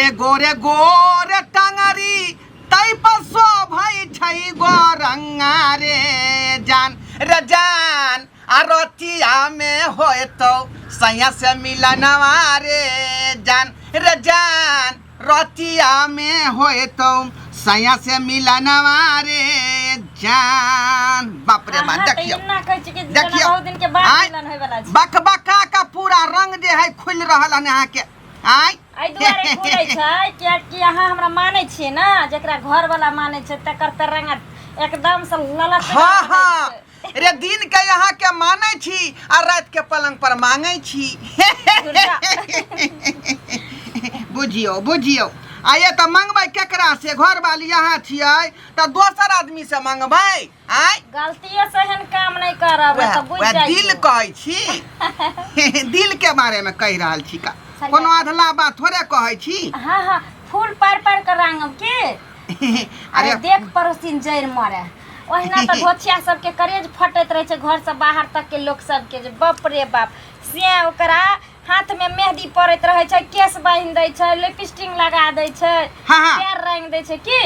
अरे गोरे गोरे टंगरी तई पसो भाई छई गोरंगा रे जान रे जान आरतिया में होए तो सैया से मिलनवा रे जान रे जान रतिया में होए तो सैया से मिलनवा रे जान। बाप रे बाप देखियो देखियो बक बका का पूरा रंग जे है खुल रहल है यहाँ के आई दुआरे खुलै छै कि अहाँ हमरा मानै छियै ना जेकरा घर वाला मानै छै तकर तरंग एकदम से ललच। हाँ हाँ रे दिन के यहाँ के मानै छी आ रात के पलंग पर मांगे छी। बुझियो बुझियो आये तो मंगबै केकरा से घर वाली यहाँ छियै तो दोसर आदमी से मंगबै आय गलतियों से हन काम नहीं करब त बुझ जाई दिल कहै छी दिल के बारे में कह रहल छी का कोनो अधला बात थोड़े कहै छी। हां हां फूल पार पार कर रंगम के अरे देख पड़ोसिन जैर मारे ओहिना त घोचिया सब के करेज फटैत रहे छै घर से बाहर तक के लोग सब के बाप रे बाप से ओकरा हाथ में मेहंदी पड़ैत रहे छै केस बांध दै छै लिपस्टिक लगा दै छै पैर रंग दै छै की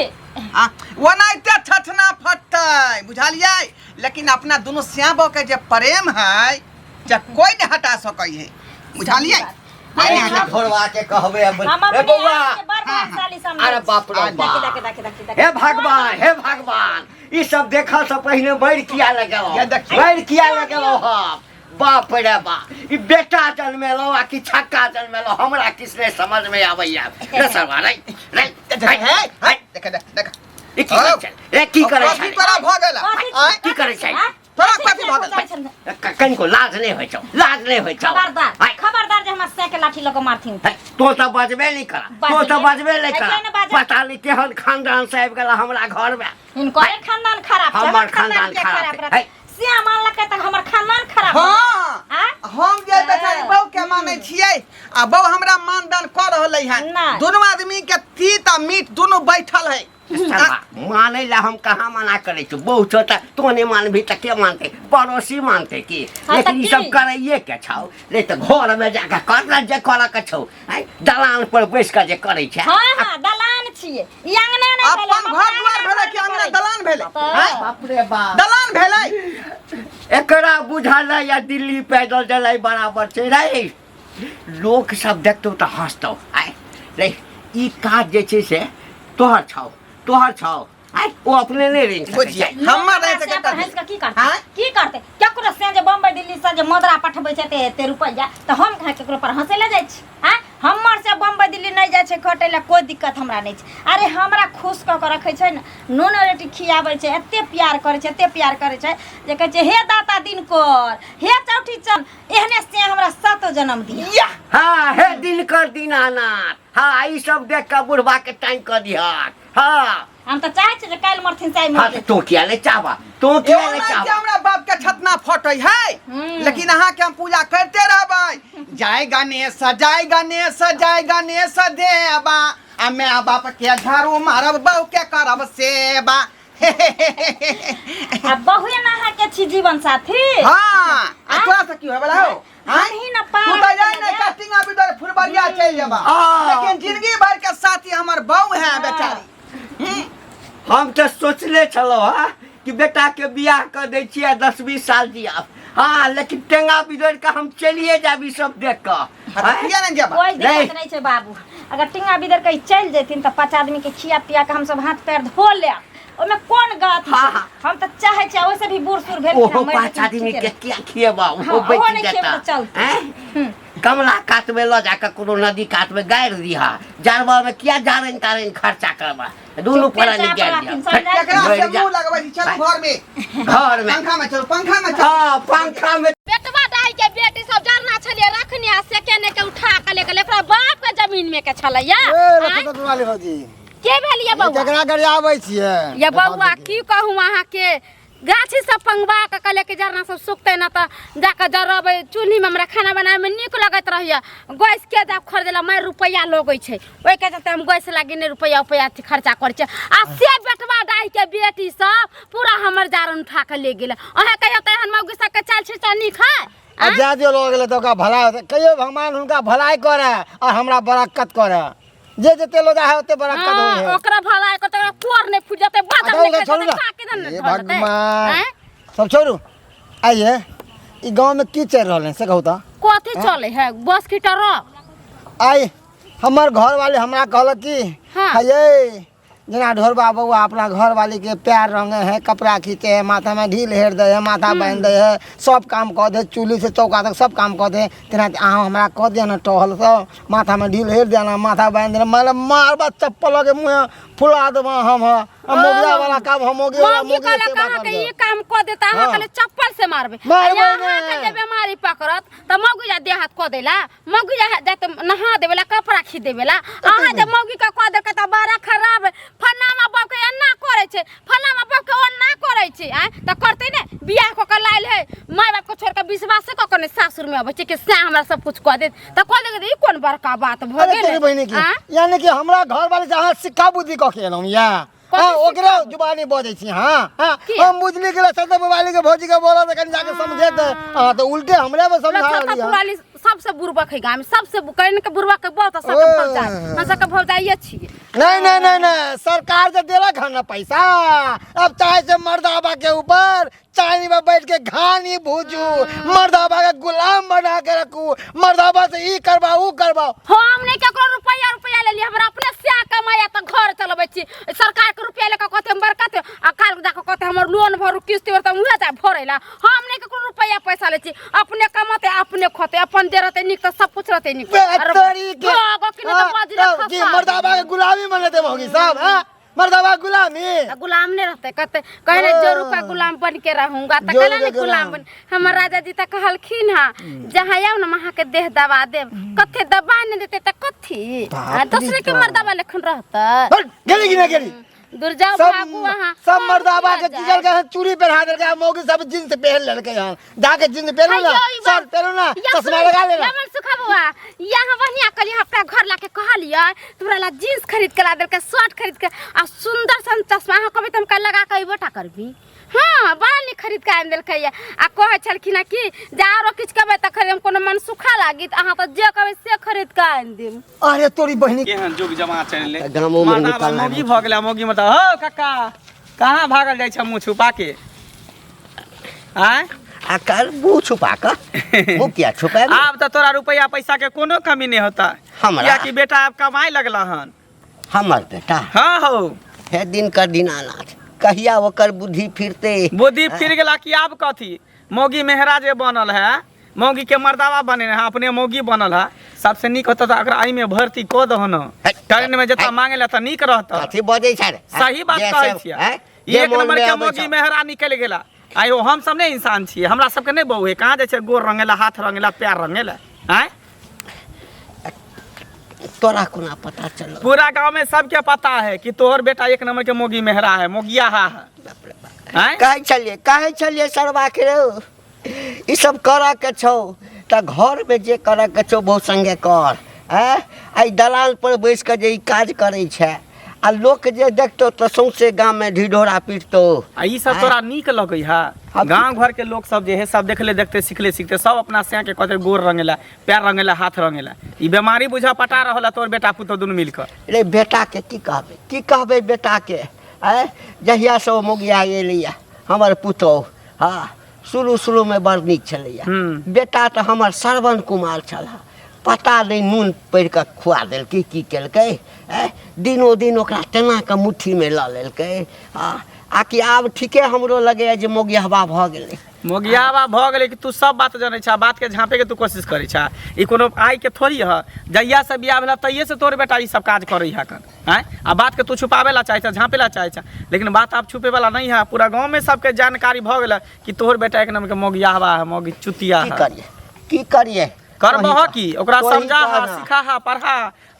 ओनाइते छछना फटतै बुझलियै लेकिन अपना दोनों श्याम के जे प्रेम है जब कोई नहीं हटा सकै है बुझलियै। घोड़वा के कहबे ए बौआ अरे बाप रे बाप हे भगवान ई सब देखा से पहले बैर किया लगेलो हम बाप रे बाप ई बेटा जन्मेलो आ कि छक्का जन्मेलो हमरा किसने समझ में आबैया रे सरवा रे देख देख ई की करे छै तोरा भ गेला की करे छै तोरा कथि भ गेल कनिको लाज नहीं होय छौ खबरदार जे हमरा से के लाठी लग मारथिन तो सब बजबे नहीं करा पता नहीं केहन खानदान से आबि गेला हमरा घर में इनको खानदान खराब छै हमर खानदान खराब है से मान लके त हमर खानदान खराब हां हम जे बेचारी बहू के माने छियै आ बहू हमरा मानदान कर रहलै है दोनों आदमी के तीत आ मीठ दोनों बैठल है माने ला हम कहाँ मना करे छो बहुत छोटा तो नहीं मान भी तक के मानते पड़ोसी मानते की लेकिन ये सब करे के छौ ले तो घर में जाके करना जे कर के छौ दलान पर बैस के जे करे छै। हां हां दलान छिए ई अंगना नै अपन घर द्वार भेले कि अंगना दलान भेले बाप रे बाप दलान भेले एकरा बुझाल या दिल्ली पैदल चलै बराबर छै रे लोग सब देखतो त हंसतो आय रे ई काज जे छै से तोहर छौ आई ओ अपने नहीं रिंग बुझिए हमर रहे से हंस के की करते केकरो से जे बम्बई दिल्ली से जे मुद्रा पठबै छै ते रुपया त हम कह केकरो पर हंसे ले जाय छी हां हमर से बम्बई दिल्ली नहीं जाय छै खटे ले कोई दिक्कत हमरा नहीं छै। अरे हमरा खुश क के रखे छै न नून रोटी खियाबै छै एते प्यार करे छै जे कहे छै हे दाता दिनकर हे चौठी चल एहने से हमरा 7 जन्म दिया हां हे दिनकर दीनानाथ हां ई सब देख के बुढ़वा के टाइम क दिया हां हम तो चाहे छै जे काल मरथिन चाहे मरथिन तो किया ले चाहबा हमरा बाप के छतना फटै है लेकिन अहाँ के हम पूजा करते रहबै जय गणेश देवा आ मैं बाप के झाड़ू मारब बहू के करब सेवा अब बहुए ना है के छी जीवन साथी हां आ तोरा से की होबला हो ही ना पा तू तो जाय ना कटिंग अभी तो फुलबरिया चल जेबा लेकिन जिंदगी भर के साथी हमर बहू है बेचारी। हम तो सोचले छलो कि बेटा के बियाह कर दे छियै 10-20 साल जिया हां लेकिन टेंगा बिदर के हम चलिए जाबी सब देख के किया नहीं जाबा कोई दिक्कत नहीं छै बाबू अगर टेंगा बिदर के चल जेथिन त 5 आदमी के खिया पिया के हम सब हाथ पैर धो ले ओमे कोन गात हम त चाहे छै ओसे भी बूढ़ सूर भेल हम 5 आदमी के क्या खिएबा वो बैठ जाता हैं कमला काट में ल जाकर कोनो नदी काट में गाड़ दिया जानवा में क्या जारन तारन खर्चा करबा दोनों पर निकाल दिया केकरा से मुंह लगबै चल घर में पंखा में चल हां पंखा में बेटवा दाई के बेटी सब जरना छलिए रखनी आ सेकेंड के उठा के लेके एकरा बाप के जमीन में के छलैया रखत वाली होजी के भेलिए बौआ जकरा गरियाबै छियै ये बौआ की कहूं अहाँ के गाछी सब पंगबा के कले के जरना सब सुखते न त जाके जरबै चूल्ही में हमरा खाना बनाए में निक लगत रहिया गैस के जा खरीदेला मैं रुपया लगै छै ओइ के जते हम गैस लागी ने रुपया खर्चा करै छै आ से बेटवा दाई के बेटी सब पूरा हमर जारन उठा के ले गेल अहे कहियो त हन मौगी सब के चाल छिटा नी खाए आजादी लोग गेले त ओका भलाई होते कहियो भगवान उनका भलाई करे और हमरा बरकत करे जे जेते लोग है ओते बड़ा कद होई है ओकरा भला को तो कोर ने फुजते बादल अच्छा, लेके छोड़ू तो ना। का के ए धन भगवान सब छोड़ू आइए ई गांव में की चल रहल है से कहू त कथी चले है बस की ट्रक आई हमार घर वाले हमरा कहल कि हाँ। ये जना ढोर बाबू अपना घर वाली के पैर रंगे है कपड़ा खींचे है माथा में ढील हेर दे है माथा बांध दे है सब काम कर दे चूल्ही से चौका तक सब काम कर दे तेना अहाँ हमरा कह दिया ना टहल सब माथा में ढील हेर देना माथा बांध देना मतलब मारबा चप्पल के मुँह फुला देबा हम मोगिया वाला काम हम मोगी वाला मौगी मोगी कहले कहा के ये काम कर देता हाँ। हम कहले चप्पल से मारबे मारबे यहाँ नहीं। के जे बीमारी पकड़त त मौगी जा देह हाथ को देला मौगी जा जात नहा देवेला कपड़ा खी देवेला अहाँ जे मौगी का कह दे त बड़ा खराब फनामा बाप के एना करे छे फनामा बाप के ओना करे छे आ त करते ने बियाह को के लाइल है माय बाप को छोड़ के विश्वास को कने सासुर में आबे छे कि से हमरा सब कुछ कह दे त कह दे ई कोन बड़का बात भ अरे तेरी बहनी गेल की यानी कि हमरा घर वाले जहाँ सिक्का बुद्धि कह के एलौं या हाँ ओकरे जुबानी बजै छी हाँ हाँ हम बुझली गेल सदा मोबाइल के भौजी के बोला त कनी जाके समझे त हां तो उल्टे हमरे में समझा रही है सबसे बुरबक है गांव में सबसे कहने के बुरबक के बहुत सबके भौजा हम सबके भौजाइए छिए नहीं सरकार जो देला खाना पैसा अब चाहे से मर्दाबा के ऊपर चाइनी में बैठ के घानी भूजू मर्दाबा के गुलाम बना के रखू मर्दाबा से ई करवाओ ऊ करवाओ हम नहीं केकरो रुपया ले ली हमरा अपने से कमाया त घर चलबै छी सरकार के रुपया लेके कहते हम बरकत आ काल जाके कहते हमर लोन भरू किस्त भर त मुहे जा भरेला हम नहीं केकरो रुपया पैसा ले छी अपने कमाते अपने खोते अपन दे रहते निक त सब कुछ रहते निक बेहतरी के मर्दाबा के गुलामी बने दे होगी सब हां मर्दाबा गुलामी गुलाम नहीं रहते कहते कहले जो रुपया गुलाम बन के रहूंगा त कहले नहीं गुलाम बन हमर राजा जी त कहलखिन हां जहां आऊ न वहां के देह दबा देब कथे दबा नहीं देते त कथी दूसरे के मर्दाबा लेखन रहता गेली कि ना गेली दूर जाओ भागू वहां सब मर्दाबा के चिकल के चूड़ी पहना दे के मौगी सब जींस पहन लेलके यहां जाके जींस पहनो ना सर पहनो ना चश्मा लगा लेना लमन सुखा बुआ यहां बढ़िया कली अपना घर लाके कहलिए तोरा ला जींस खरीद के ला दे के शर्ट खरीद के आ सुंदर सन चश्मा हम कभी तुम का लगा के बेटा करबी हां बड़ा नी खरीद के आन देलकै आ कहे छलखिन कि जारो किछ कहबे त खरीद हम कोनो मन सुखा लागी अहाँ त जे कहबे से खरीद के आन देम अरे तोरी बहिनी केहन जुग जमा चलले गामो में निकलना मोगी भ गेला मोगी मत हो काका कहां भागल जाय छ मुंह छुपा के आय आकर मुंह छुपा कर मुंह क्या छुपाए अब त तोरा रुपया पैसा के कोनो कमी नहीं होता हमरा? या कि बेटा अब कमाई लगला हन हमर बेटा हां हो है दिन कर दीनानाथ कहिया ओकर बुद्धि फिरते बुद्धि फिर गेला कि अब कथी मोगी मेहरा जे बनल है मोगी के मर्दावा बने है अपने मोगी बनल है सबसे निक होता अगर आई में भर्ती क दहन ट्रेन में जता मांगेला त निक रहता कथी बजै छै रे सही बात कहै छियै एक नंबर के मोगी मेहरा निकल गेला आयो हम सब नहीं इंसान छियै हमरा सबके नहीं बहु है कहां जाय छै गोर रंगेला हाथ रंगेला पैर रंगेला आय तोरा कोना पता चलो पूरा गांव में सबके पता है कि तोहर बेटा एक नंबर के मोगी मेहरा है मोगिया है आय कहे चलिए सरवा के रो ई सब करा के छौ त घर में जे करा के छौ बहुत संगे कर आई दलाल पर बैस के जे ई काज करे छै आ लोग जे देखतो त सौसे गांव में ढिढोरा पीटतो आ ई सब तोरा नीक लगै है गांव घर के लोग सब जे है सब देखले देखते सिखले सीखते सब अपना से के कहते गोर रंगेला पैर रंगेला हाथ रंगेला ई बीमारी बुझा पटा रहला तोर बेटा पुतो दुनु मिलकर रे बेटा के की कहबे बेटा के जहिया से मोगिया एलिया हमर पुतो हाँ शुरू में बड़ नीक छलैया बेटा तो हमर श्रवण कुमार छल पता नहीं नून पड़ के खुआ दिल की केलकै दिनो दिन ओकरा तेना के मुट्ठी में ल लेलकै आकि आब ठीके हमरो लगे जे मोगियाबा भ गेलै मोगियाबा भ गेलै कि तू सब बात जानै छा बात के झांपे के तू कोशिश करै छा ई कोनो आइ के थोड़ी ह जइया से बियाह भेला तइये से तोर बेटा ई सब काज करै है कन हैं आ बात के तू छुपावे ला चाहे छा झांपे ला चाहे छा लेकिन बात आप छुपे वाला नहीं है पूरा गांव में सबके जानकारी भ गेला कि तोहर बेटा एक नंबर के मोगियाबा है मोगी चुतिया है की करिए करबह की ओकरा समझा हा सिखा हा पढ़ा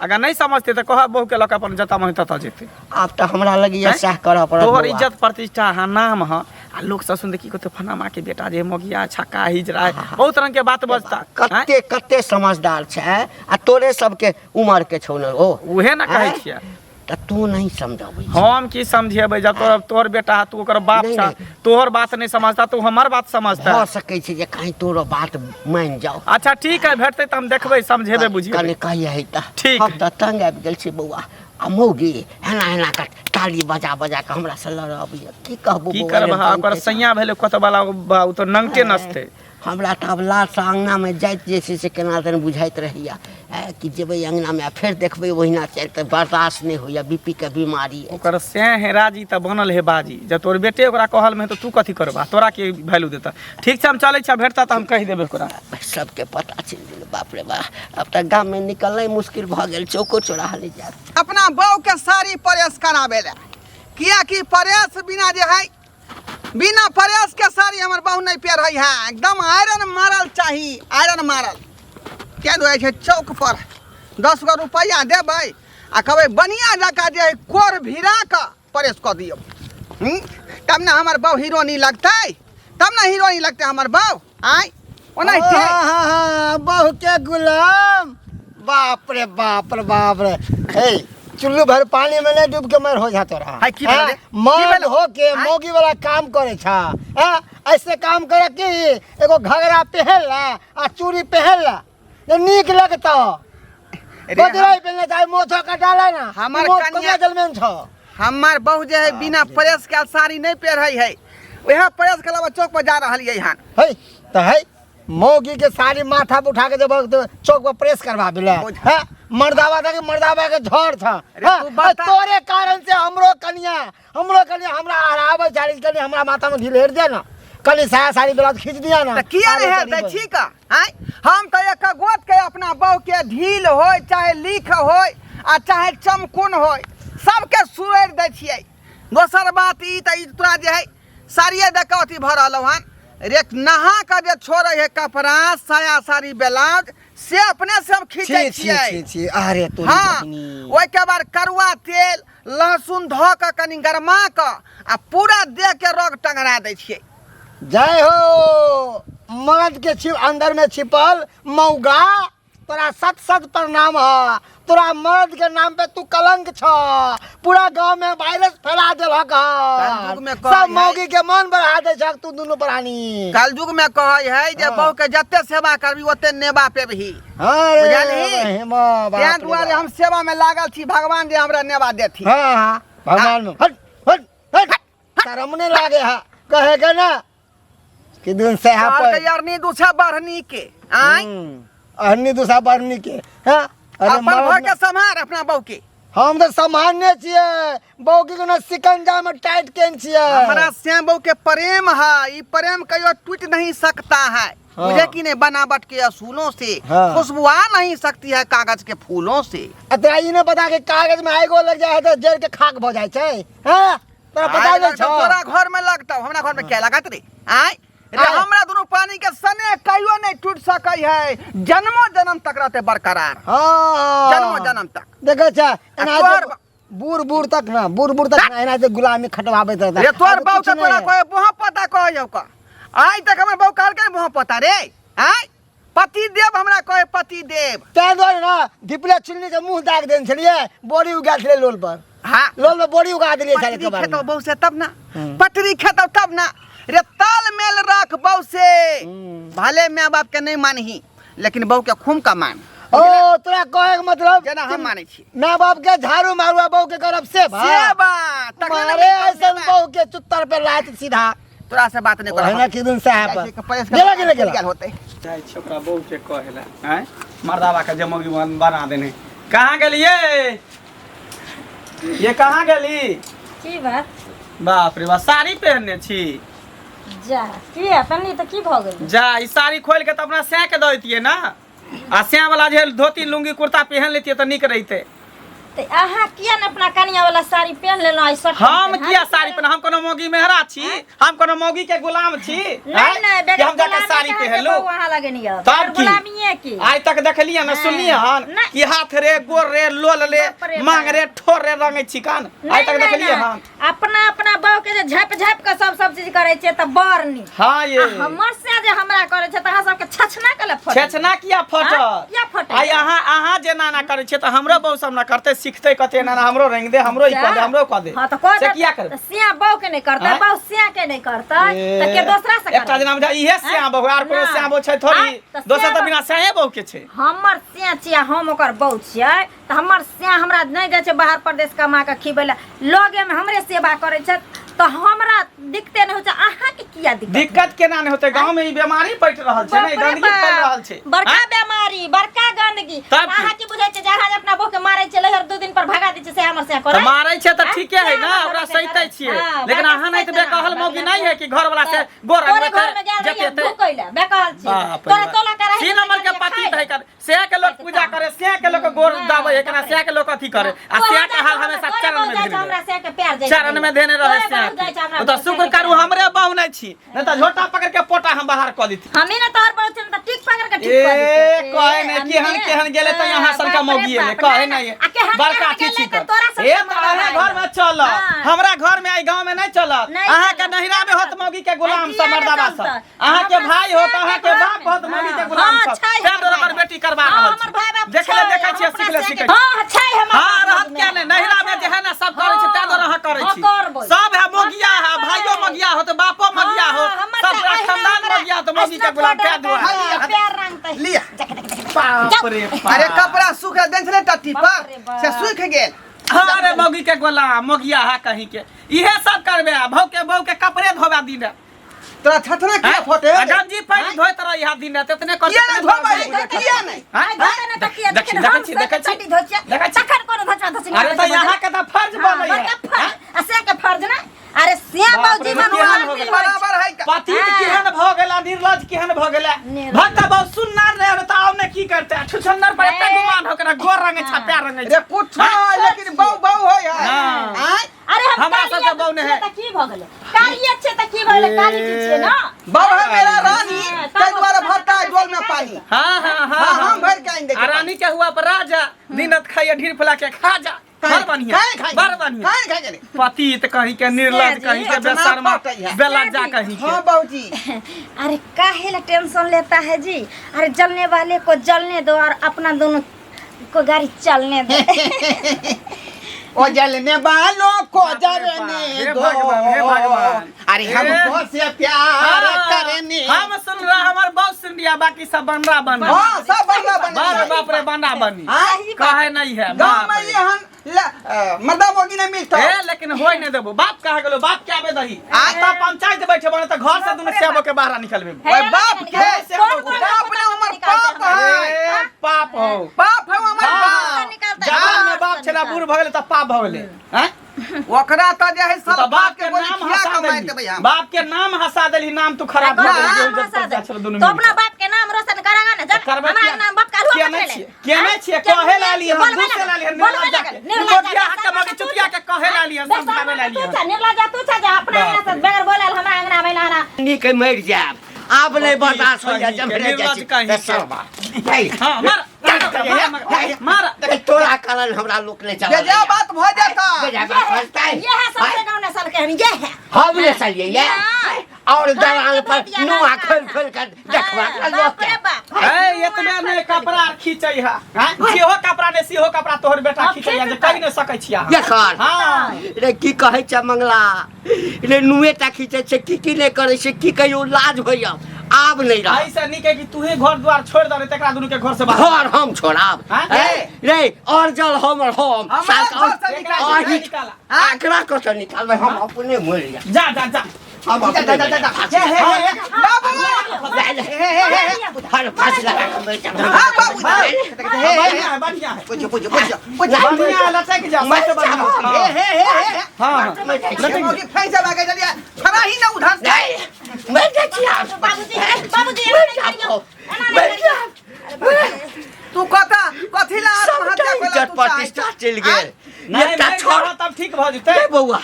अगर नहीं समझते तो कह बहु के लक अपन जता मन तता जेते आप तो हमरा लगी ऐसा कर पर तोहर इज्जत प्रतिष्ठा हा नाम हा आ लोग सब सुन की कहते फनामा के बेटा जे मोगिया छक्का हिजरा बहुत रंग के बात बजता कते समझदार छै आ तोरे सब के उम्र के छौ न ओ उहे ना कहै छियै तो तू नहीं समझाबे हम की समझेबै जब तोर बेटा तू ओकर बाप नहीं, छा तोहर बात नहीं समझता तू हमर बात समझता हो सकै छै जे कहीं तोरो बात मान जाओ अच्छा ठीक है भेटतै त हम देखबै समझेबै बुझेबै कने कहिए है त ठीक हम त तंग आबि गेल छी बौआ आ मौगी हेना हेना कर ताली बजा बजा के हमरा से लड़ब की कहबो की करबा ओकर सैया भेलै कत वाला उ तो नंगटे नसते हमरा त अब लाल से अंगना में जाइत जे छै से केना दिन बुझाइत रहिया कि जेबै अंगना में फिर देखबै ओहिना चल त बर्दाश्त नहीं होइया बीपी के बीमारी ओकर से है राजी त बनल है बाजी जब तोर बेटे ओकरा कहल में तो तू कथी करबा तोरा के वैल्यू देता ठीक छै हम चलै छी भेटता त हम कहि देबै ओकरा सबके पता चल गेल बाप रे बा अब त गांव में निकलनाइ मुश्किल भ गेल चौको चौराहा ले जात अपना बहू के साड़ी प्रेस कराबे ले किया कि प्रेस बिना जे है बिना प्रेस के साड़ी हमर बहू नहीं पहिरै है एकदम आयरन मारल चाही आयरन मारल क्या दोय छै चौक पर 10 गो रुपया देबै आ कहबै बढ़िया जका जे है कोर भिरा के प्रेस क दियौ तब ना हमर बहू हीरोनी लगतै तब ना हीरोनी लगतै हमर बहू आय ओनाहिते बहू के गुलाम बाप रे बाप रे बाप रे हे चुल्लू भर पानी में नहीं डूब के मर हो जाता रहा है की भेले मर्द हो के मौगी वाला काम करे छा ऐसे काम करे कि एगो घगरा पहन ला आ चूड़ी पहन ला ये नीक लगता बदलाई पहनले चाहे मोछो का डाला ना हमर मोछ कन्या जल में छ हमर बहू जे है बिना प्रेस के साड़ी नहीं पहिरै है वह प्रेस के लबा चौक पर जा रहल है हन है त है मौगी के साड़ी माथा पे उठा के जब चौक पर प्रेस करवा बिले है मर्दावा था कि मर्दावा के झड़ था तोरे कारण से हमरो कन्या हमरा हरावे साड़ी कनी हमरा माथा में ढील हेर दे ना कनी साया साड़ी ब्लाउज खींच दिया ना त किया रे हेर दै छी का हैं हम त एक गोत के अपना बहू के ढील होय चाहे लीख होय आ चाहे चमकुन होय सबके सुरैर दै छियै दोसर बात ई त तोरा जे है साड़िए देख के अथी भरल हन रे नहा के जे छोड़े है कपड़ा साया साड़ी ब्लाउज से अपने से हम खींचे छियै अरे तो हाँ ओइ के बाद करुआ तेल लहसुन धो के कनी गरमा के आ पूरा देह के रग टंगरा दै छियै जय हो मर्द के छिप अंदर में छिपल मौगा तोरा सत सत प्रणाम है तोरा मर्द के नाम पे तू कलंक छ पूरा गांव में वायरस फैला देलक सब मौगी के मन बढ़ा दे छक तू दोनों प्राणी कलयुग में कहै है जे बहू के जत्ते सेवा करबी ओते नेबा पेबही बुझलही तें दुआरे हम सेवा में लागल छी भगवान जे हमरा नेबा देथि हां भगवान में हट हट हट शर्म नहीं लागे है कहेगा ना कि दुन से हा पर यारनी दूसरा बढ़नी के आय अहनी दूसरा बढ़नी के हां अपन घर के संभार अपना बहू के हम तो सम्हारने छिए बहू के न सिकंजा में टाइट केन छिए हमरा श्याम बहू के प्रेम है ई प्रेम कहियो टूट नहीं सकता है मुझे कि नहीं बनावट के असूलों से खुशबू आ नहीं सकती है कागज के फूलों से तोरा ई न पता के कागज में आगो लग जाए तो जड़ के खाक भ जाए छै हां तोरा पता नहीं छ तोरा घर में लगता हमरा घर में क्या लगत रे आय रे हमरा दोनों पानी के सने कहियो नहीं टूट सकै है जन्मों जन्म तक रहते बरकरार हां जन्मों जन्म तक देखो छ बूढ़ बूढ़ तक ना बूढ़ बूढ़ तक ना एना जे गुलामी खटवाबे रहता रे तोर बाऊ त तोरा कोई मोह पता कहयो का आइ तक हमर बाऊ काल के मोह पता रे आय पति देव हमरा कहे पति देव ते दोर ना धिपले चुन्नी के मुंह दाग देन छलिए बॉडी उगा छले लोल पर हां लोल में बॉडी उगा देलिए सारे के बारे में बहु से तब ना पटरी खेतो तब ना रे तालमेल रख बहु से भले मां बाप के नहीं मानही लेकिन बहु के खूम का मान ओ तोरा कहे के मतलब जेना हम मानै छी मां बाप के झाड़ू मारुआ बहु के करब से मारे ऐसन बहु के चुत्तर पे लात सीधा तोरा से बात नहीं कर है ना किदन साहब गेला होते चाहे छोकरा बहु के कहेला हैं मर्दावा के जमोगी बना देने कहां गेलिए ये कहां गेली की बात बाप रे बा साड़ी पहनने छी जा की है तनी त की भ गेल जा ई साड़ी खोल के त अपना सै के द दितिए ना आ सै वाला जे धोती लुंगी कुर्ता पहन लेतिए त निक रहिते ते आहा किया न अपना कनिया वाला साड़ी पहन लेलो आई शर्ट हम किया साड़ी पहन हम कोनो मौगी मेहरा छी हम कोनो मौगी के गुलाम छी नहीं नहीं बेटा हम जाके साड़ी पहन लो वहां लगे नहीं है तब की गुलामीए की आज तक देखलिए ना सुनिए हन कि हाथ रे गोर रे लोल रे मांग रे ठोर रे रंगे छी कान आज तक देखलिए हन अपना अपना बाऊ के जे झप झप के सब चीज करे छे त बरनी हां ये हमर से जे हमरा करे छे त अहाँ सब के छछना के ले फट छछना किया फट किया फट आई अहाँ जे नाना करे छे त हमरो बहु सब ना करते सीखते कते ना हमरो रंग दे हमरो ई कर दे हमरो कर दे हां तो कह से किया कर सिया बहू के नहीं करता हाँ? बहू सिया के नहीं करता तो के दूसरा से एकटा दिन हम इहे श्याम बहू आर कोनो श्याम बहू छै थोड़ी दोसर त बिना श्याम बहू के छै हमर सिया छिया हम ओकर बहू छियै त हमर सिया हमरा नहीं दे छै बाहर प्रदेश कमा के खिबैला लगे में हमरे सेवा करे छै तो हमरा दिक्कते नहीं होता अहाँ के किया दिक्कत केना नहीं होते गांव में ई बीमारी पट रहल छै नहीं गंदगी फैल रहल छै बड़का बीमारी बड़का गंदगी अहाँ की बुझै छै जहां अपना बहू के मारै छै लहर 2 दिन पर भगा दै छै से हमर से करे मारै छै त ठीके है ना ओकरा सहिते छियै लेकिन अहाँ नहीं त बेकहल मौगी नहीं है कि घर वाला से गोर जते भूकैला बेकहल छी तोरा तोला करे 3 नंबर के पति है कर से के लोग पूजा करे से के लोग गोर दाबै है केना से के लोग अथी करे आ से के हाल हमेशा चरण में देने हमरा से के प्यार जाय चरण में देने रहे से तो शुक्र करू हमरे बहु नहीं छी नहीं तो झोटा पकड़ के पोटा हम बाहर क देती हमी ना तोहर बहु त ठीक पकड़ के ठीक कर देती ए कहे ने केहन गेले त यहाँ सन का मौगी है कहे नहीं बड़का चीज ए तोरा घर में चल हमरा घर में आई गांव में नहीं चल अहाँ के नहिरा में होत मौगी के गुलाम सब मर्दाबा सब अहाँ के भाई होत अहाँ के बाप होत मौगी के गुलाम सब के दोर बेटी करबा रहल हमर भाई बाप देखले देखै छी सिखले सिखै हां छै हम हां रहत क्या ने नहिरा में जे है ना सब करे छै ता दोर अहाँ करे छी सब है मोगिया है भाइयो मोगिया हो तो बापो मोगिया हो सब खानदान मोगिया तो मौगी के गुलाम क्या दुआ प्यार रंगते लिया बाप रे अरे कपड़ा सूख देंथले टट्टी पर से सूख गेल अरे मौगी के गुलाम मोगिया है कहीं के इहे सब करबे भौ के कपड़े धोबा दिन तोरा छठना किया फोटे गंजी पैंट धोइत रह यहां दिन ततने कर किया नहीं धोबा किया नहीं अरे तो यहाँ के तो फर्ज बनै है असे के फर्ज ना अरे सिया बाबूजी बराबर है पति केहन भ गेला निर्लज केहन भ गेला भक्त बहुत सुन्नर रहे त आउ ने की करते छुछन्नर पर एते गुमान होकरा गोर रंगे छप्या रंगे रे कुछ लेकिन बहु होय है अरे हमरा सब के बहु ने है त की भ गेले काली अच्छे त की भ गेले काली छिए ना बहु है मेरा रानी तै द्वारा भरता है डोल में पानी हां हम भर के आइन दे रानी के हुआ पर राजा दिनत खाइए ढीर फुला के खा जा बड़ बढ़िया बड़ बढ़िया पति त कहीं के निर्लज कहीं के बेशर्मा बेलज्जा कहीं के हां बाबूजी अरे काहे ला टेंशन लेता है जी अरे जलने वाले को जलने दो और अपना दोनों को गाड़ी चलने दो ओ जलने वालों को जलने दो हे भगवान अरे हमको से प्यार करने हम सुन रहा हमार बहुत सुन लिया बाकी सब बनरा बन हां सब बनरा बन बाप रे बना बनी कहे नहीं है गांव में ये हम मर्दा मोगी नहीं मिलता ए लेकिन होय नहीं देबो बाप कहा गेलो बाप क्या आबे दही आज त पंचायत बैठे बने त घर से दुनु सेबो के बाहर निकलबे ओए बाप के बाप ने हमर पाप है पाप हो पाप है हमर बाप जवान में बाप छला बूढ़ भ गेले त पाप भ गेले हैं ओकरा त जे है सब बाप के नाम हंसा देली बाप के नाम हंसा देली नाम तू खराब कर दे तो अपना बाप के नाम रोशन करेगा ना जब हमारा नाम बाप का हुआ पकड़े केने छिए कहे लाली हम दूसरे लाली हम निर्लज्जा के मगे चुतिया के कहे लाली हम समझावे लाली निर्लज्जा तू जा अपना अंगना से बगैर बोलल हमरा अंगना में लाना नी के मर जाब आप नहीं बर्दाश्त हो जा जब निर्लज कहीं सरबा हां मार तोरा कारण हमरा लोक ने चला जा बात भ जाता ये है सबसे गांव ने साल के हम ये है हम ले चलिए ये और दलाल पर नुआ खोल कर देखवा लोग ए इतने ने कपड़ा खींचै है सेहो कपड़ा ने सेहो कपड़ा तोहर बेटा खींचै जे कहि न सकै छिया ये कर हां रे की कहै छ मंगला रे नुए ता खींचै छै की नहीं करे छै की कहियो लाज होइया आब नहीं रहा ऐसा नहीं कहे कि तूहे घर द्वार छोड़ दे तेकरा दुनु के घर से बाहर घर हम छोड़ाब रे और जल हमर हम निकाल आकरा को से निकाल हम अपने मर जा जा जा हम बाबू हर फांस लगा के बैठ हां बाबू बढ़िया बढ़िया बढ़िया लटक जा मत बढ़िया हां मोगी फैसा लगा जलिया खरा ही ना उधर नहीं मैं देखिया बाबूजी तू कथि ला आत्महत्या इज्जत प्रतिष्ठा चल गेल एकटा छोरा तब ठीक भ जते बौआ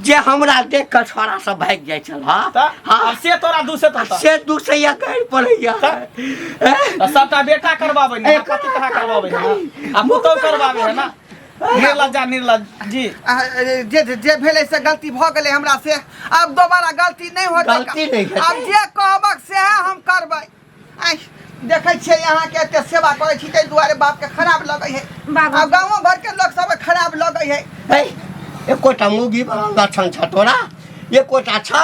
जे हमरा देख के छोरा सब भाग जाय छल हां से तोरा दूसे तो से दूसैया कर पड़ैया त सबटा बेटा करबाबै ना पति कहा करबाबै ना आ पुतो करबाबै है ना निर्लज जी जे भेले से गलती भ गेले हमरा से अब दोबारा गलती नहीं होतै गलती नहीं अब जे कहबक से हम करबै देखै छियै यहाँ के एते सेवा करै छी ताहि दुआरे बाप के खराब लगै है बाबू आ गाँव भर के लोग सब खराब लगै है है एकोटा मुगी लक्षण छ तोरा एकोटा छ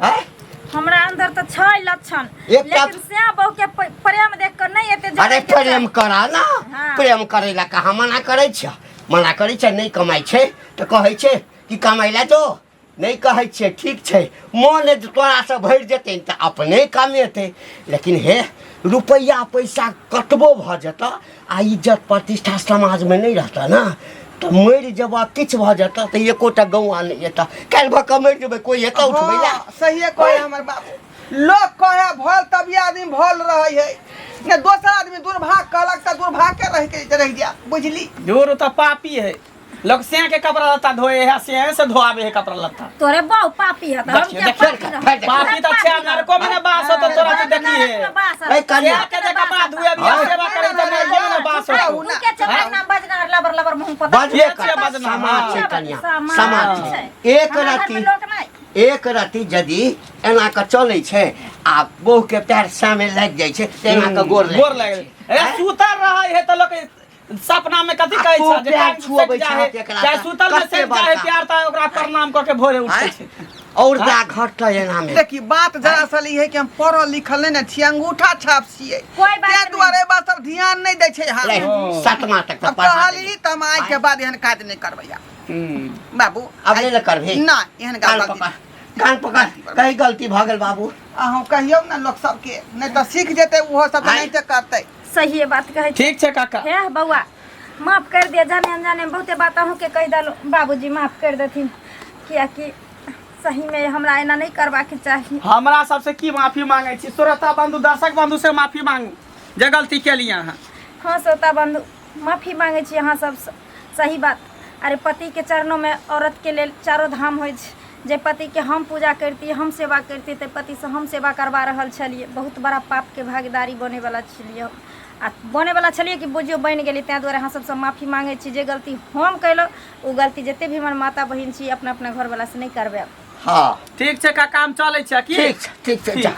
है हमरा अंदर तो छै लक्षण एक लेकिन से बहू के प्रेम देख कर नहीं एते अरे प्रेम करा ना हाँ। प्रेम करे ला कहाँ मना करे छ मना करे छ नहीं कमाई छे तो कहै छे कि कमाई ला तो नहीं कहै छे ठीक छे मोन तोरा से भर जेते त अपने कमेते लेकिन हे रुपया पैसा कटबो भ जता आ इज्जत प्रतिष्ठा समाज में नहीं रहता ना तो मर जब किछ भ जाता तो एकोटा गौआ नहीं एता काल भक मर जेबे कोई एता उठबे ला सही कहे हमर बाबू लोग कहे भल तभी आदमी भल रहे है ने दोसर आदमी दुर्भाग कहलक त दुर्भाग के रह गया बुझली दूर तो पापी है लोग से के कपड़ा लत्ता धोए है से धोआवे है कपड़ा लत्ता तोरे बहु पापी है हम देखिए, क्या देखिए, पापी देखिए, पापी तो छे नरको में बास हो तो तोरा तो देखी है ए कन्या के जगह बाद हुए भी सेवा करे तो नरको में बास हो उनके चपड़ा नाम बजना लबर लबर मुंह पता बजबे छे कर बजना, समाज छे हाँ। कन्या समाज समाज छै। छे एक हमरा घर राति में लोक नहीं एक राति यदि एना के चलै छै आ बहु के पैर सामे लाग जाय छै तेना के गोर लगे अरे सुतर रहा है तो लोग सपना में कथी कहै आपको छ जे प्यार टाइम छुअबै से छै चाहे एकरा चाहे से सुतल में कते से चाहे बड़का। प्यार ता ओकरा प्रणाम क के भोरे उठै छै और जा घट एना में देखी बात जरा सली है कि हम पढ़ल लिखल नहीं ना छी अंगूठा छाप छियै कोई बात ताहि नहीं। दुआरे बस सब ध्यान नहीं दै छै ले, हम सातवां तक अब पढ़ा कहली त आई के बाद एहन काज नहीं करबैया बाबू अब नहीं करबे ना एहन कान गलती पकड़ कान पकड़ कहीं गलती भ गेल बाबू अहूँ कहियौ ना लोग सबके नहीं तो सीख जेतै उहो सब आय। नहीं ते करतै सही बात कहै छी ठीक छै काका हे बउआ माफ कर दिया जाने अनजाने में बहुते बात अहूँ के कह दलो बाबूजी माफ कर देथिन कियाकि सही में हमरा एना नहीं करबा के चाहिए हमरा सबसे की माफी मांगे छी श्रोता बंधु दर्शक बंधु से माफी मांगू जे गलती केलिए अहाँ हाँ श्रोता बंधु माफी मांगे छी अहाँ सब सही बात अरे पति के चरणों में औरत के लेल चारों धाम होइ छै जे पति के हम पूजा करती हम सेवा करती तो पति से हम सेवा करवा रहल छलिए बहुत बड़ा पाप के भागीदारी बने वाला छलिए आ बने वाला छलिए कि बुझियो बन गेली तैं दुआरे अहाँ सबसे माफी मांगे छी जे गलती हम कैलो ओ गलती जते भी हमर माता बहिन छी अपना अपना घर वाला से नहीं करबे हाँ ठीक छै काका हम चलै छी की ठीक छै जा